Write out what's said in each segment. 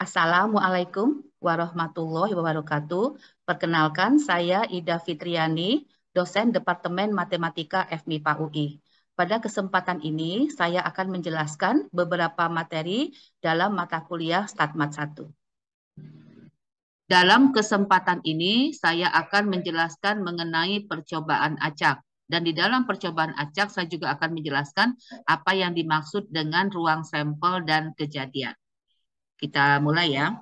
Assalamualaikum warahmatullahi wabarakatuh. Perkenalkan, saya Ida Fitriani, dosen Departemen Matematika FMIPA UI. Pada kesempatan ini, saya akan menjelaskan beberapa materi dalam mata kuliah StatMat 1. Dalam kesempatan ini, saya akan menjelaskan mengenai percobaan acak. Dan di dalam percobaan acak, saya juga akan menjelaskan apa yang dimaksud dengan ruang sampel dan kejadian. Kita mulai ya.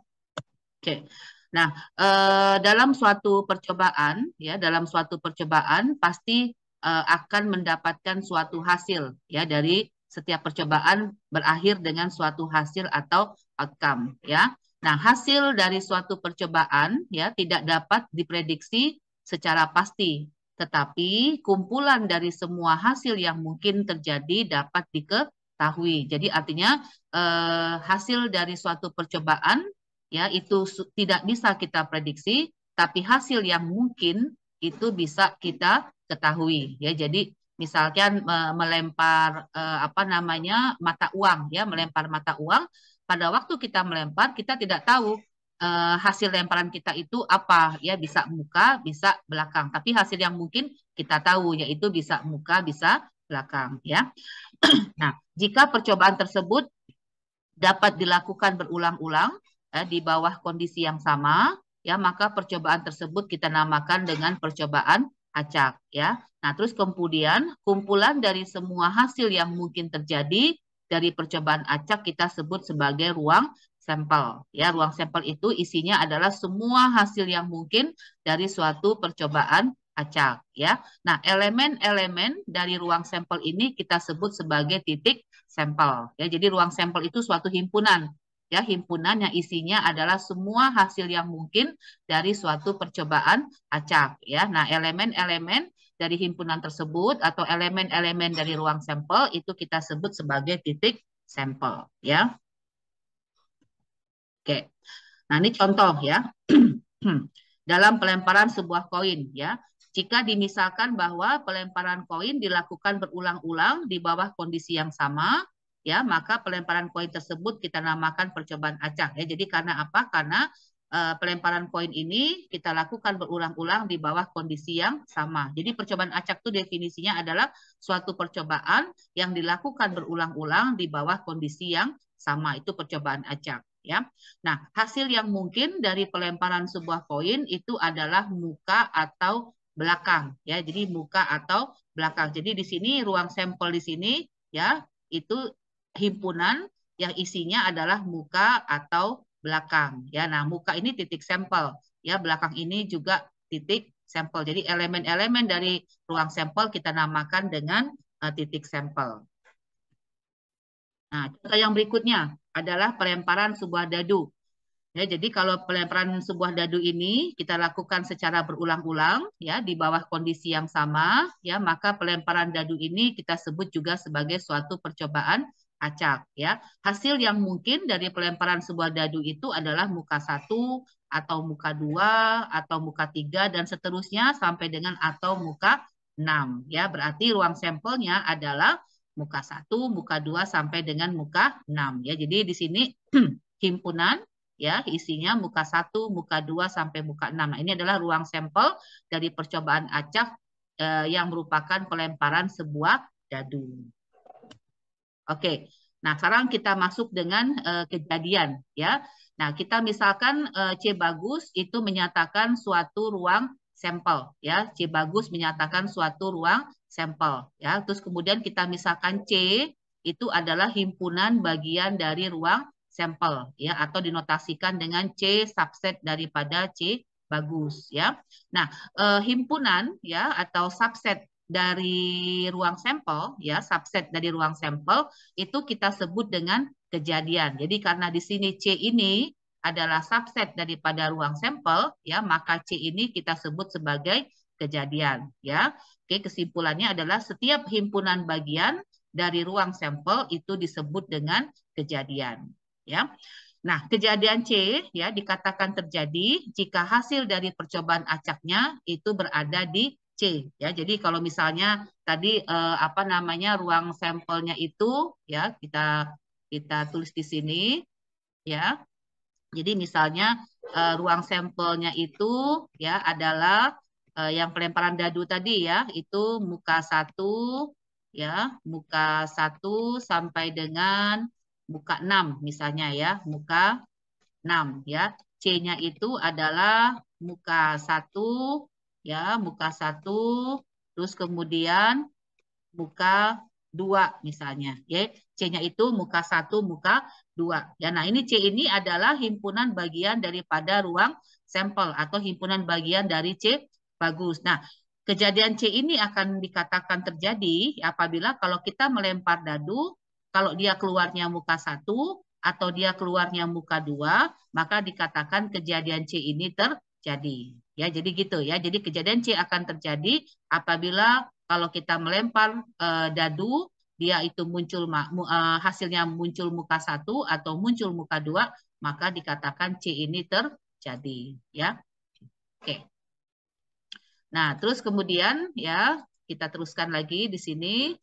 Oke. Nah, dalam suatu percobaan, ya, dalam suatu percobaan pasti akan mendapatkan suatu hasil, ya, dari setiap percobaan berakhir dengan suatu hasil atau outcome, ya. Nah, hasil dari suatu percobaan, ya, tidak dapat diprediksi secara pasti, tetapi kumpulan dari semua hasil yang mungkin terjadi dapat diketahui. Jadi artinya hasil dari suatu percobaan, ya, itu tidak bisa kita prediksi, tapi hasil yang mungkin itu bisa kita ketahui, ya. Jadi misalkan melempar apa namanya mata uang, ya, melempar mata uang, pada waktu kita melempar kita tidak tahu hasil lemparan kita itu apa, ya, bisa muka bisa belakang, tapi hasil yang mungkin kita tahu yaitu bisa muka bisa belakang, ya. Nah, jika percobaan tersebut dapat dilakukan berulang-ulang di bawah kondisi yang sama, ya, maka percobaan tersebut kita namakan dengan percobaan acak, ya. Nah, terus kemudian kumpulan dari semua hasil yang mungkin terjadi dari percobaan acak kita sebut sebagai ruang sampel, ya. Ruang sampel itu isinya adalah semua hasil yang mungkin dari suatu percobaan acak, ya. Nah, elemen-elemen dari ruang sampel ini kita sebut sebagai titik sampel, ya. Jadi ruang sampel itu suatu himpunan, ya, himpunan yang isinya adalah semua hasil yang mungkin dari suatu percobaan acak, ya. Nah, elemen-elemen dari himpunan tersebut atau elemen-elemen dari ruang sampel itu kita sebut sebagai titik sampel, ya. Oke. Nah, ini contoh, ya. Dalam pelemparan sebuah koin, ya. Jika dimisalkan bahwa pelemparan koin dilakukan berulang-ulang di bawah kondisi yang sama, ya, maka pelemparan koin tersebut kita namakan percobaan acak, ya. Jadi karena apa? Karena pelemparan koin ini kita lakukan berulang-ulang di bawah kondisi yang sama. Jadi percobaan acak itu definisinya adalah suatu percobaan yang dilakukan berulang-ulang di bawah kondisi yang sama. Itu percobaan acak, ya. Nah, hasil yang mungkin dari pelemparan sebuah koin itu adalah muka atau belakang, ya. Jadi muka atau belakang. Jadi di sini ruang sampel di sini, ya, itu himpunan yang isinya adalah muka atau belakang, ya. Nah, muka ini titik sampel, ya, belakang ini juga titik sampel. Jadi elemen-elemen dari ruang sampel kita namakan dengan titik sampel. Nah, contoh yang berikutnya adalah pelemparan sebuah dadu. Ya, jadi kalau pelemparan sebuah dadu ini kita lakukan secara berulang-ulang, ya, di bawah kondisi yang sama, ya, maka pelemparan dadu ini kita sebut juga sebagai suatu percobaan acak, ya. Hasil yang mungkin dari pelemparan sebuah dadu itu adalah muka 1 atau muka 2 atau muka 3 dan seterusnya sampai dengan atau muka 6, ya. Berarti ruang sampelnya adalah muka 1, muka 2 sampai dengan muka 6, ya. Jadi di sini himpunan, ya, isinya muka 1, muka 2 sampai muka 6. Nah, ini adalah ruang sampel dari percobaan acak yang merupakan pelemparan sebuah dadu. Oke. Nah, sekarang kita masuk dengan kejadian, ya. Nah, kita misalkan C bagus itu menyatakan suatu ruang sampel, ya. C bagus menyatakan suatu ruang sampel, ya. Terus kemudian kita misalkan C itu adalah himpunan bagian dari ruang sampel, ya, atau dinotasikan dengan C subset daripada C bagus, ya. Nah, himpunan, ya, atau subset dari ruang sampel, ya, subset dari ruang sampel itu kita sebut dengan kejadian. Jadi karena di sini C ini adalah subset daripada ruang sampel, ya, maka C ini kita sebut sebagai kejadian, ya. Oke, kesimpulannya adalah setiap himpunan bagian dari ruang sampel itu disebut dengan kejadian, ya. Nah, kejadian C, ya, dikatakan terjadi jika hasil dari percobaan acaknya itu berada di C, ya. Jadi kalau misalnya tadi apa namanya ruang sampelnya itu, ya, kita tulis di sini, ya. Jadi misalnya ruang sampelnya itu ya adalah yang pelemparan dadu tadi ya, itu muka 1 ya, muka 1 sampai dengan muka 6 misalnya ya, muka 6 ya. C-nya itu adalah muka 1 ya, muka 1 terus kemudian muka 2 misalnya ya. C-nya itu muka 1 muka 2 ya. Nah, ini C ini adalah himpunan bagian daripada ruang sampel atau himpunan bagian dari C bagus. Nah, kejadian C ini akan dikatakan terjadi apabila kalau kita melempar dadu, kalau dia keluarnya muka 1 atau dia keluarnya muka 2, maka dikatakan kejadian C ini terjadi. Ya, jadi gitu ya. Jadi kejadian C akan terjadi apabila kalau kita melempar dadu, dia itu muncul hasilnya muncul muka 1 atau muncul muka 2, maka dikatakan C ini terjadi. Ya, oke. Nah, terus kemudian ya kita teruskan lagi di sini.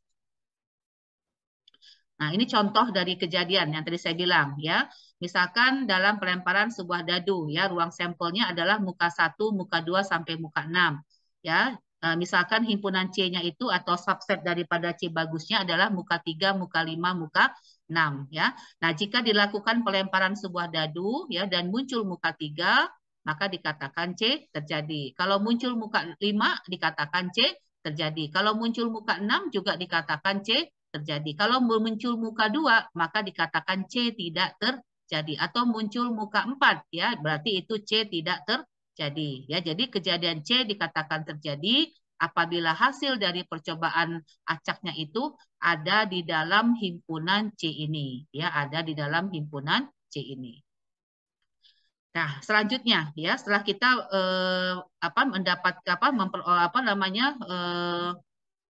Nah, ini contoh dari kejadian yang tadi saya bilang ya. Misalkan dalam pelemparan sebuah dadu ya, ruang sampelnya adalah muka 1, muka 2 sampai muka 6. Ya, misalkan himpunan C-nya itu atau subset daripada C bagusnya adalah muka 3, muka 5, muka 6 ya. Nah, jika dilakukan pelemparan sebuah dadu ya dan muncul muka 3, maka dikatakan C terjadi. Kalau muncul muka 5 dikatakan C terjadi. Kalau muncul muka 6 juga dikatakan C terjadi. Kalau muncul muka 2, maka dikatakan C tidak terjadi. Atau muncul muka 4, ya berarti itu C tidak terjadi. Ya, jadi kejadian C dikatakan terjadi apabila hasil dari percobaan acaknya itu ada di dalam himpunan C ini. Ya, ada di dalam himpunan C ini. Nah, selanjutnya ya setelah kita mendapat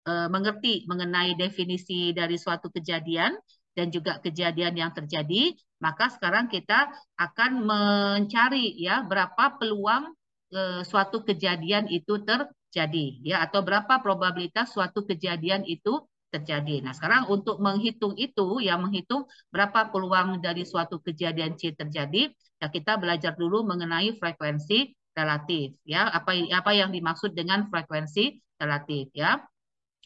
mengerti mengenai definisi dari suatu kejadian dan juga kejadian yang terjadi, maka sekarang kita akan mencari ya berapa peluang suatu kejadian itu terjadi ya atau berapa probabilitas suatu kejadian itu terjadi. Nah, sekarang untuk menghitung itu ya menghitung berapa peluang dari suatu kejadian C terjadi, ya kita belajar dulu mengenai frekuensi relatif ya. Apa yang dimaksud dengan frekuensi relatif ya.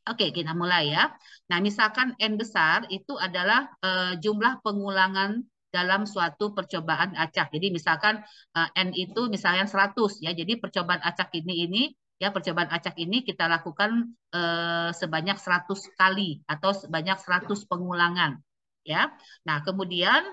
Oke, kita mulai ya. Nah, misalkan N besar itu adalah jumlah pengulangan dalam suatu percobaan acak. Jadi misalkan N itu misalnya 100 ya. Jadi percobaan acak ini ya percobaan acak ini kita lakukan sebanyak 100 kali atau sebanyak 100 pengulangan ya. Nah, kemudian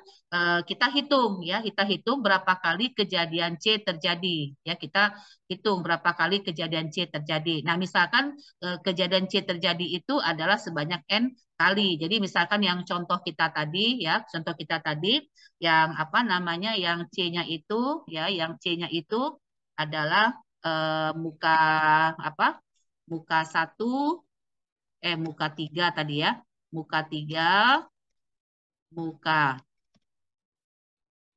kita hitung ya, kita hitung berapa kali kejadian C terjadi ya. Kita hitung berapa kali kejadian C terjadi. Nah, misalkan kejadian C terjadi itu adalah sebanyak N kali. Jadi misalkan yang contoh kita tadi ya, contoh kita tadi yang apa namanya yang C-nya itu ya, yang C-nya itu adalah muka apa? Muka 1 muka 3 tadi ya. Muka 3, muka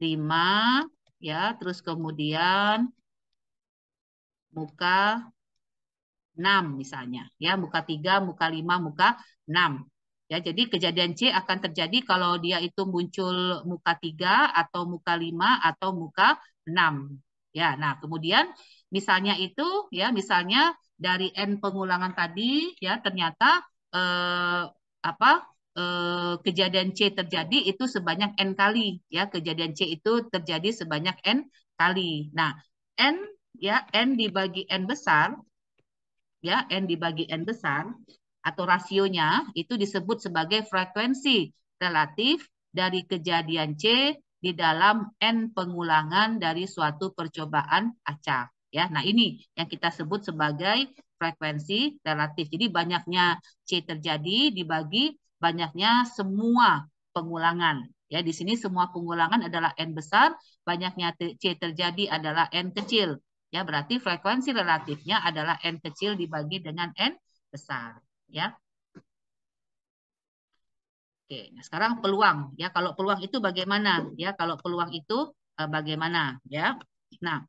5 ya, terus kemudian muka 6 misalnya ya, muka 3, muka 5, muka 6 ya. Jadi kejadian C akan terjadi kalau dia itu muncul muka 3 atau muka 5 atau muka 6 ya. Nah, kemudian misalnya itu ya, misalnya dari N pengulangan tadi ya ternyata apa kejadian C terjadi itu sebanyak N kali ya. Kejadian C itu terjadi sebanyak N kali. Nah, N ya, N dibagi N besar ya, N dibagi N besar atau rasionya itu disebut sebagai frekuensi relatif dari kejadian C di dalam N pengulangan dari suatu percobaan acak ya. Nah, ini yang kita sebut sebagai frekuensi relatif. Jadi banyaknya C terjadi dibagi banyaknya semua pengulangan. Ya, di sini semua pengulangan adalah N besar, banyaknya C terjadi adalah N kecil. Ya, berarti frekuensi relatifnya adalah N kecil dibagi dengan N besar. Ya. Oke, nah sekarang peluang. Ya, kalau peluang itu bagaimana? Ya, kalau peluang itu bagaimana? Ya. Nah,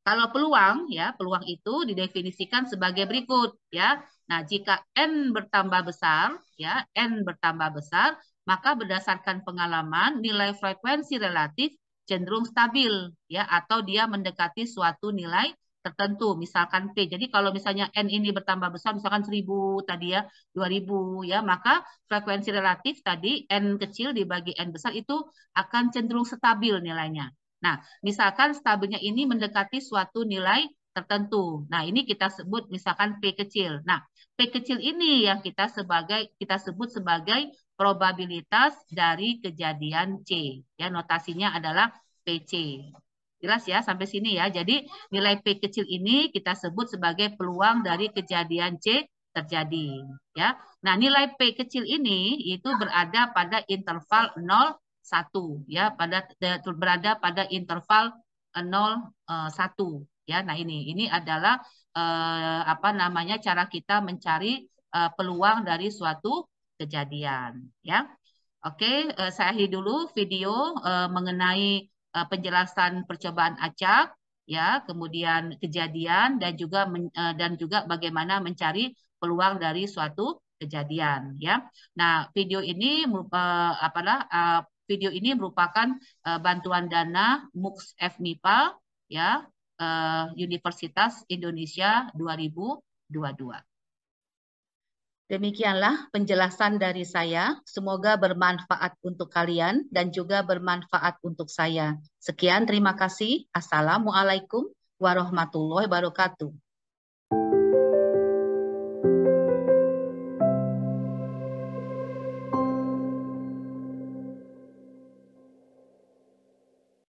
kalau peluang, ya, peluang itu didefinisikan sebagai berikut. Ya. Nah, jika N bertambah besar, ya, N bertambah besar, maka berdasarkan pengalaman, nilai frekuensi relatif cenderung stabil ya, atau dia mendekati suatu nilai tertentu, misalkan P. Jadi kalau misalnya N ini bertambah besar, misalkan 1000 tadi ya, 2000 ya, maka frekuensi relatif tadi N kecil dibagi N besar itu akan cenderung stabil nilainya. Nah, misalkan stabilnya ini mendekati suatu nilai tertentu. Nah, ini kita sebut misalkan P kecil. Nah, P kecil ini yang kita sebut sebagai probabilitas dari kejadian C. Ya, notasinya adalah PC. Jelas ya sampai sini ya. Jadi nilai P kecil ini kita sebut sebagai peluang dari kejadian C terjadi. Ya. Nah, nilai P kecil ini itu berada pada interval 0, 1 ya, berada pada interval 0, 1 ya. Nah, ini adalah apa namanya cara kita mencari peluang dari suatu kejadian ya. Oke, saya akhiri dulu video mengenai penjelasan percobaan acak ya, kemudian kejadian dan juga bagaimana mencari peluang dari suatu kejadian ya. Nah, video ini merupakan bantuan dana MUX FMIPA ya, Universitas Indonesia 2022. Demikianlah penjelasan dari saya. Semoga bermanfaat untuk kalian dan juga bermanfaat untuk saya. Sekian, terima kasih. Assalamualaikum warahmatullahi wabarakatuh.